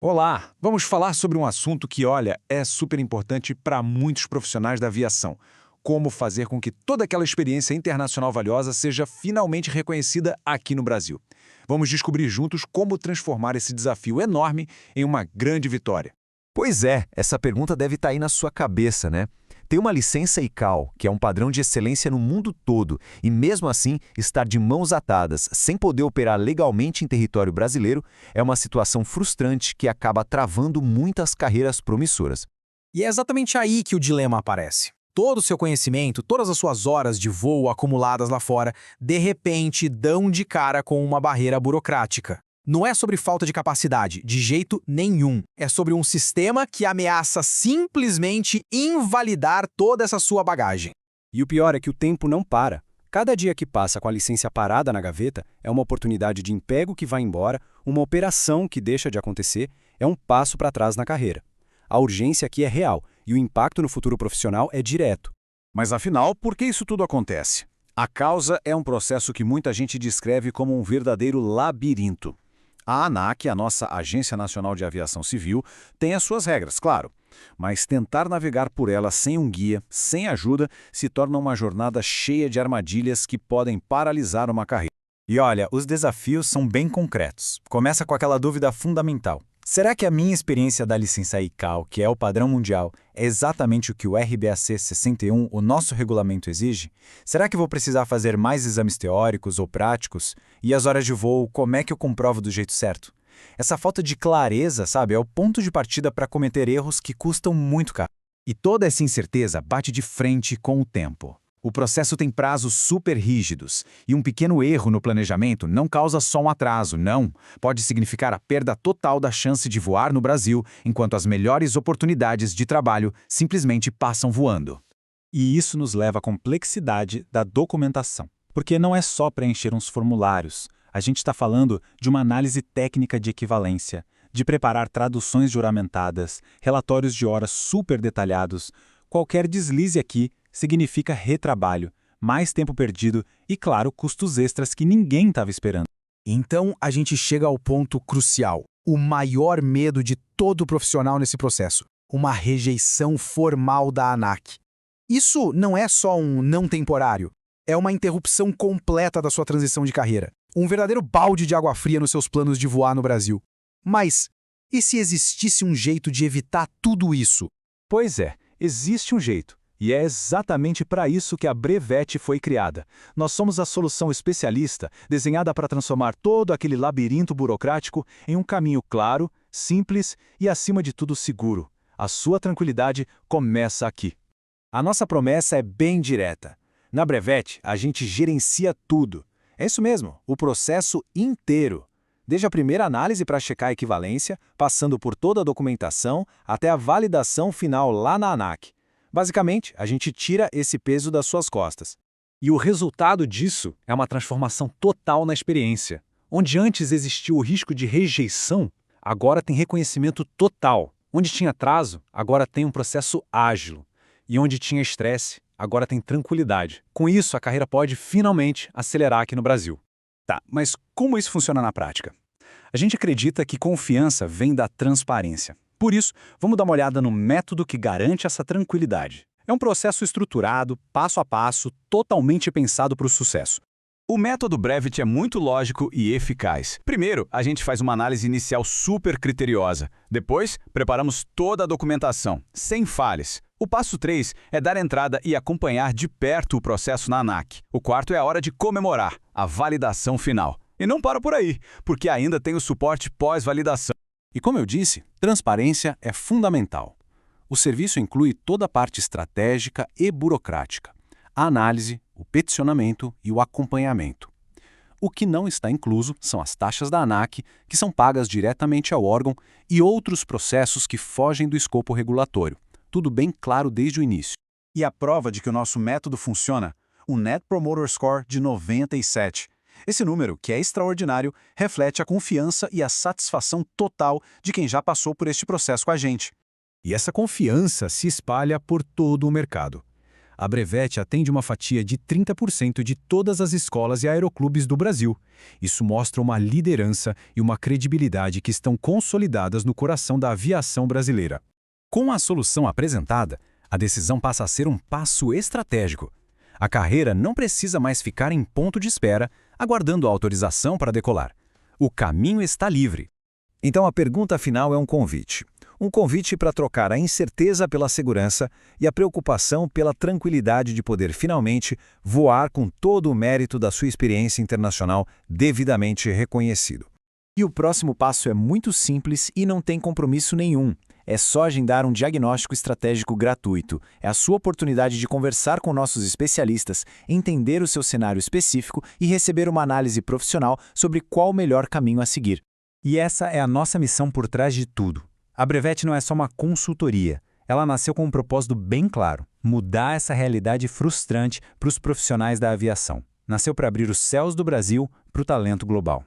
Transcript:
Olá, vamos falar sobre um assunto que, olha, é super importante para muitos profissionais da aviação. Como fazer com que toda aquela experiência internacional valiosa seja finalmente reconhecida aqui no Brasil. Vamos descobrir juntos como transformar esse desafio enorme em uma grande vitória. Pois é, essa pergunta deve estar aí na sua cabeça, né? Tem uma licença ICAO, que é um padrão de excelência no mundo todo, e mesmo assim, estar de mãos atadas, sem poder operar legalmente em território brasileiro, é uma situação frustrante que acaba travando muitas carreiras promissoras. E é exatamente aí que o dilema aparece. Todo o seu conhecimento, todas as suas horas de voo acumuladas lá fora, de repente dão de cara com uma barreira burocrática. Não é sobre falta de capacidade, de jeito nenhum. É sobre um sistema que ameaça simplesmente invalidar toda essa sua bagagem. E o pior é que o tempo não para. Cada dia que passa com a licença parada na gaveta é uma oportunidade de emprego que vai embora, uma operação que deixa de acontecer, é um passo para trás na carreira. A urgência aqui é real e o impacto no futuro profissional é direto. Mas afinal, por que isso tudo acontece? A causa é um processo que muita gente descreve como um verdadeiro labirinto. A ANAC, a nossa Agência Nacional de Aviação Civil, tem as suas regras, claro. Mas tentar navegar por ela sem um guia, sem ajuda, se torna uma jornada cheia de armadilhas que podem paralisar uma carreira. E olha, os desafios são bem concretos. Começa com aquela dúvida fundamental. Será que a minha experiência da licença ICAO, que é o padrão mundial, é exatamente o que o RBAC 61, o nosso regulamento, exige? Será que vou precisar fazer mais exames teóricos ou práticos? E as horas de voo, como é que eu comprovo do jeito certo? Essa falta de clareza, sabe, é o ponto de partida para cometer erros que custam muito caro. E toda essa incerteza bate de frente com o tempo. O processo tem prazos super rígidos, e um pequeno erro no planejamento não causa só um atraso, não. Pode significar a perda total da chance de voar no Brasil, enquanto as melhores oportunidades de trabalho simplesmente passam voando. E isso nos leva à complexidade da documentação. Porque não é só preencher uns formulários. A gente está falando de uma análise técnica de equivalência, de preparar traduções juramentadas, relatórios de horas super detalhados. Qualquer deslize aqui significa retrabalho, mais tempo perdido e, claro, custos extras que ninguém estava esperando. Então, a gente chega ao ponto crucial, o maior medo de todo profissional nesse processo, uma rejeição formal da ANAC. Isso não é só um não temporário, é uma interrupção completa da sua transição de carreira, um verdadeiro balde de água fria nos seus planos de voar no Brasil. Mas, e se existisse um jeito de evitar tudo isso? Pois é, existe um jeito. E é exatamente para isso que a Brevet foi criada. Nós somos a solução especialista desenhada para transformar todo aquele labirinto burocrático em um caminho claro, simples e, acima de tudo, seguro. A sua tranquilidade começa aqui. A nossa promessa é bem direta. Na Brevet, a gente gerencia tudo. É isso mesmo, o processo inteiro. Desde a primeira análise para checar a equivalência, passando por toda a documentação, até a validação final lá na ANAC. Basicamente, a gente tira esse peso das suas costas. E o resultado disso é uma transformação total na experiência. Onde antes existiu o risco de rejeição, agora tem reconhecimento total. Onde tinha atraso, agora tem um processo ágil. E onde tinha estresse, agora tem tranquilidade. Com isso, a carreira pode finalmente acelerar aqui no Brasil. Tá, mas como isso funciona na prática? A gente acredita que confiança vem da transparência. Por isso, vamos dar uma olhada no método que garante essa tranquilidade. É um processo estruturado, passo a passo, totalmente pensado para o sucesso. O método Brevet é muito lógico e eficaz. Primeiro, a gente faz uma análise inicial super criteriosa. Depois, preparamos toda a documentação, sem falhas. O passo 3 é dar entrada e acompanhar de perto o processo na ANAC. O quarto é a hora de comemorar, a validação final. E não para por aí, porque ainda tem o suporte pós-validação. E como eu disse, transparência é fundamental. O serviço inclui toda a parte estratégica e burocrática, a análise, o peticionamento e o acompanhamento. O que não está incluso são as taxas da ANAC, que são pagas diretamente ao órgão, e outros processos que fogem do escopo regulatório. Tudo bem claro desde o início. E a prova de que o nosso método funciona? O Net Promoter Score de 97. Esse número, que é extraordinário, reflete a confiança e a satisfação total de quem já passou por este processo com a gente. E essa confiança se espalha por todo o mercado. A Brevet atende uma fatia de 30% de todas as escolas e aeroclubes do Brasil. Isso mostra uma liderança e uma credibilidade que estão consolidadas no coração da aviação brasileira. Com a solução apresentada, a decisão passa a ser um passo estratégico. A carreira não precisa mais ficar em ponto de espera, aguardando a autorização para decolar. O caminho está livre. Então a pergunta final é um convite. Um convite para trocar a incerteza pela segurança e a preocupação pela tranquilidade de poder finalmente voar com todo o mérito da sua experiência internacional devidamente reconhecido. E o próximo passo é muito simples e não tem compromisso nenhum. É só agendar um diagnóstico estratégico gratuito. É a sua oportunidade de conversar com nossos especialistas, entender o seu cenário específico e receber uma análise profissional sobre qual o melhor caminho a seguir. E essa é a nossa missão por trás de tudo. A Brevet não é só uma consultoria. Ela nasceu com um propósito bem claro: mudar essa realidade frustrante para os profissionais da aviação. Nasceu para abrir os céus do Brasil para o talento global.